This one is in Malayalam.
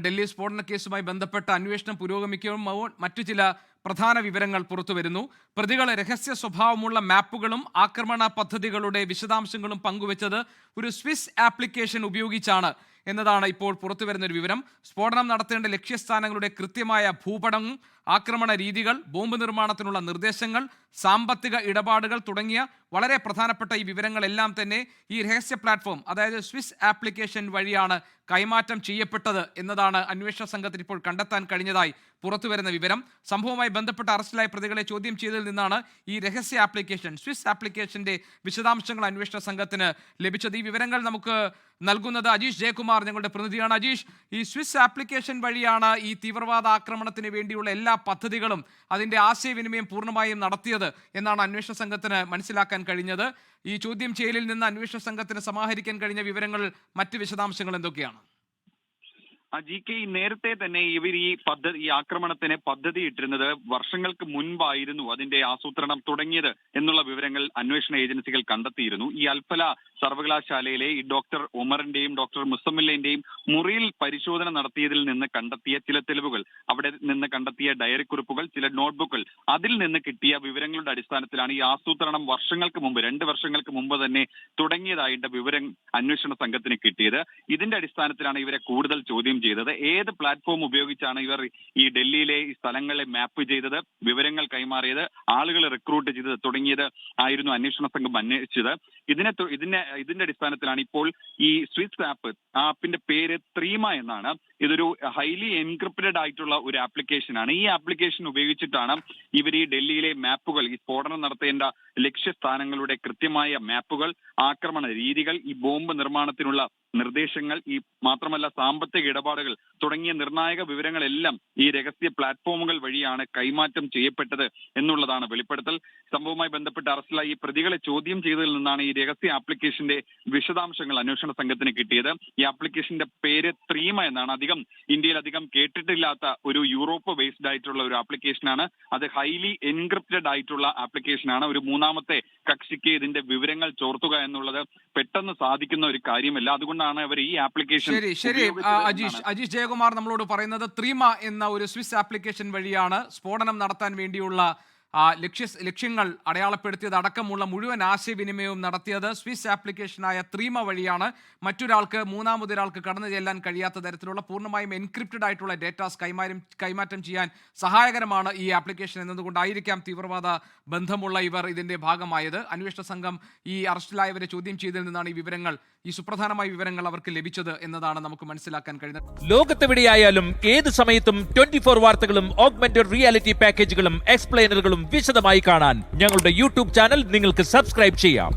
ഡൽഹി സ്ഫോടന കേസുമായി ബന്ധപ്പെട്ട അന്വേഷണം പുരോഗമിക്കുമ്പോൾ മറ്റു ചില പ്രധാന വിവരങ്ങൾ പുറത്തുവരുന്നു. പ്രതികൾ രഹസ്യ സ്വഭാവമുള്ള മാപ്പുകളും ആക്രമണ പദ്ധതികളുടെ വിശദാംശങ്ങളും പങ്കുവച്ചത് ഒരു സ്വിസ് ആപ്ലിക്കേഷൻ ഉപയോഗിച്ചാണ് എന്നതാണ് ഇപ്പോൾ പുറത്തുവരുന്ന ഒരു വിവരം. സ്ഫോടനം നടത്തേണ്ട ലക്ഷ്യസ്ഥാനങ്ങളുടെ കൃത്യമായ ഭൂപടം, ആക്രമണ രീതികൾ, ബോംബ് നിർമ്മാണത്തിനുള്ള നിർദ്ദേശങ്ങൾ, സാമ്പത്തിക ഇടപാടുകൾ തുടങ്ങിയ വളരെ പ്രധാനപ്പെട്ട ഈ വിവരങ്ങളെല്ലാം തന്നെ ഈ രഹസ്യ പ്ലാറ്റ്ഫോം, അതായത് സ്വിസ് ആപ്ലിക്കേഷൻ വഴിയാണ് കൈമാറ്റം ചെയ്യപ്പെട്ടത് എന്നതാണ് അന്വേഷണ സംഘത്തിന് ഇപ്പോൾ കണ്ടെത്താൻ കഴിഞ്ഞതായി പുറത്തുവരുന്ന വിവരം. സംഭവവുമായി ബന്ധപ്പെട്ട അറസ്റ്റിലായ പ്രതികളെ ചോദ്യം ചെയ്തതിൽ നിന്നാണ് ഈ രഹസ്യ ആപ്ലിക്കേഷൻ, സ്വിസ് ആപ്ലിക്കേഷന്റെ വിശദാംശങ്ങൾ അന്വേഷണ സംഘത്തിന് ലഭിച്ചത്. ഈ വിവരങ്ങൾ നമുക്ക് നൽകുന്നത് അജീഷ് ജയകുമാർ, ഞങ്ങളുടെ പ്രതിനിധിയാണ്. അജീഷ്, ഈ സ്വിസ് ആപ്ലിക്കേഷൻ വഴിയാണ് ഈ തീവ്രവാദ ആക്രമണത്തിന് വേണ്ടിയുള്ള എല്ലാ പദ്ധതികളും അതിന്റെ ആശയവിനിമയം പൂർണ്ണമായും നടത്തിയത് എന്നാണ് അന്വേഷണ സംഘത്തിന് മനസ്സിലാക്കാൻ കഴിഞ്ഞത്. ഈ ചോദ്യം ചെയ്യലിൽ നിന്ന് അന്വേഷണ സംഘത്തിന് സമാഹരിക്കാൻ കഴിഞ്ഞ വിവരങ്ങൾ, മറ്റ് വിശദാംശങ്ങൾ എന്തൊക്കെയാണ്? GK, നേരത്തെ തന്നെ ഇവർ ഈ ആക്രമണത്തിന് പദ്ധതി ഇട്ടിരുന്നത് വർഷങ്ങൾക്ക് മുൻപായിരുന്നു അതിന്റെ ആസൂത്രണം തുടങ്ങിയത് എന്നുള്ള വിവരങ്ങൾ അന്വേഷണ ഏജൻസികൾ കണ്ടെത്തിയിരുന്നു. ഈ അൽഫല സർവകലാശാലയിലെ ഈ ഡോക്ടർ ഉമറിന്റെയും ഡോക്ടർ മുസമ്മിലിന്റെയും മുറിയിൽ പരിശോധന നടത്തിയതിൽ നിന്ന് കണ്ടെത്തിയ ചില തെളിവുകൾ, അവിടെ നിന്ന് കണ്ടെത്തിയ ഡയറി കുറിപ്പുകൾ, ചില നോട്ട്ബുക്കുകൾ, അതിൽ നിന്ന് കിട്ടിയ വിവരങ്ങളുടെ അടിസ്ഥാനത്തിലാണ് ഈ ആസൂത്രണം വർഷങ്ങൾക്ക് മുമ്പ്, 2 വർഷങ്ങൾക്ക് മുമ്പ് തന്നെ തുടങ്ങിയതായിട്ട് വിവരം അന്വേഷണ സംഘത്തിന് കിട്ടിയത്. ഇതിന്റെ അടിസ്ഥാനത്തിലാണ് ഇവരെ കൂടുതൽ ചോദ്യം ചെയ്തത്. ഏത് പ്ലാറ്റ്ഫോം ഉപയോഗിച്ചാണ് ഇവർ ഈ ഡൽഹിയിലെ ഈ സ്ഥലങ്ങളെ മാപ്പ് ചെയ്തത്, വിവരങ്ങൾ കൈമാറിയത്, ആളുകളെ റിക്രൂട്ട് ചെയ്തത് തുടങ്ങിയത് ആയിരുന്നു അന്വേഷണ സംഘം അന്വേഷിച്ചത്. ഇതിന്റെ അടിസ്ഥാനത്തിലാണ് ഇപ്പോൾ ഈ സ്വിസ് ആപ്പിന്റെ പേര് ത്രീമ എന്നാണ്. ഇതൊരു ഹൈലി എൻക്രിപ്റ്റഡ് ആയിട്ടുള്ള ഒരു ആപ്ലിക്കേഷനാണ്. ഈ ആപ്ലിക്കേഷൻ ഉപയോഗിച്ചിട്ടാണ് ഇവർ ഈ ഡൽഹിയിലെ മാപ്പുകൾ, ഈ സ്ഫോടനം നടത്തേണ്ട ലക്ഷ്യസ്ഥാനങ്ങളുടെ കൃത്യമായ മാപ്പുകൾ, ആക്രമണ രീതികൾ, ഈ ബോംബ് നിർമ്മാണത്തിനുള്ള നിർദ്ദേശങ്ങൾ, ഈ മാത്രമല്ല സാമ്പത്തിക ഇടപാടുകൾ തുടങ്ങിയ നിർണായക വിവരങ്ങളെല്ലാം ഈ രഹസ്യ പ്ലാറ്റ്ഫോമുകൾ വഴിയാണ് കൈമാറ്റം ചെയ്യപ്പെട്ടത് എന്നുള്ളതാണ് വെളിപ്പെടുത്തൽ. സംഭവവുമായി ബന്ധപ്പെട്ട് അറസ്റ്റിലായി ഈ പ്രതികളെ ചോദ്യം ചെയ്തതിൽ നിന്നാണ് ഈ രഹസ്യ ആപ്ലിക്കേഷന്റെ വിശദാംശങ്ങൾ അന്വേഷണ സംഘത്തിന് കിട്ടിയത്. ഈ ആപ്ലിക്കേഷന്റെ പേര് ത്രീമ എന്നാണ്. ഇന്ത്യയിൽ അധികം കേട്ടിട്ടില്ലാത്ത ഒരു യൂറോപ്പ് ബേസ്ഡ് ആയിട്ടുള്ള ഒരു ആപ്ലിക്കേഷനാണ്. അത് ഹൈലി എൻക്രിപ്റ്റഡ് ആയിട്ടുള്ള ആപ്ലിക്കേഷനാണ്. ഒരു മൂന്നാമത്തെ കക്ഷിക്ക് ഇതിന്റെ വിവരങ്ങൾ ചോർത്തുക എന്നുള്ളത് പെട്ടെന്ന് സാധിക്കുന്ന ഒരു കാര്യമല്ല. അതുകൊണ്ടാണ് അവർ ഈ ആപ്ലിക്കേഷൻ. ശരി അജീഷ് ജയകുമാർ നമ്മളോട് പറയുന്നത് ത്രീമ എന്ന ഒരു സ്വിസ് ആപ്ലിക്കേഷൻ വഴിയാണ് സ്ഫോടനം നടത്താൻ വേണ്ടിയുള്ള ലക്ഷ്യങ്ങൾ അടയാളപ്പെടുത്തിയത് അടക്കമുള്ള മുഴുവൻ ആശയവിനിമയവും നടത്തിയത് സ്വിസ് ആപ്ലിക്കേഷനായ ത്രീമ വഴിയാണ്. മറ്റൊരാൾക്ക്, മൂന്നാമതൊരാൾക്ക് കടന്നു ചെല്ലാൻ കഴിയാത്ത തരത്തിലുള്ള പൂർണ്ണമായും എൻക്രിപ്റ്റഡ് ആയിട്ടുള്ള ഡേറ്റാസ് കൈമാറ്റം ചെയ്യാൻ സഹായകരമാണ് ഈ ആപ്ലിക്കേഷൻ എന്നതുകൊണ്ടായിരിക്കാം തീവ്രവാദ ബന്ധമുള്ള ഇവർ ഇതിന്റെ ഭാഗമായത്. അന്വേഷണ സംഘം ഈ അറസ്റ്റിലായവരെ ചോദ്യം ചെയ്തതിൽ നിന്നാണ് ഈ വിവരങ്ങൾ, ഈ സുപ്രധാനമായ വിവരങ്ങൾ അവർക്ക് ലഭിച്ചത് എന്നതാണ് നമുക്ക് മനസ്സിലാക്കാൻ കഴിയുന്നത്. ലോകത്തെവിടെയായാലും ഏത് സമയത്തും 24 വാർത്തകളും ഓഗ്മെന്റഡ് റിയാലിറ്റി പാക്കേജുകളും എക്സ്പ്ലെയിനറുകളും വിശദമായി കാണാൻ ഞങ്ങളുടെ യൂട്യൂബ് ചാനൽ നിങ്ങൾക്ക് സബ്സ്ക്രൈബ് ചെയ്യാം.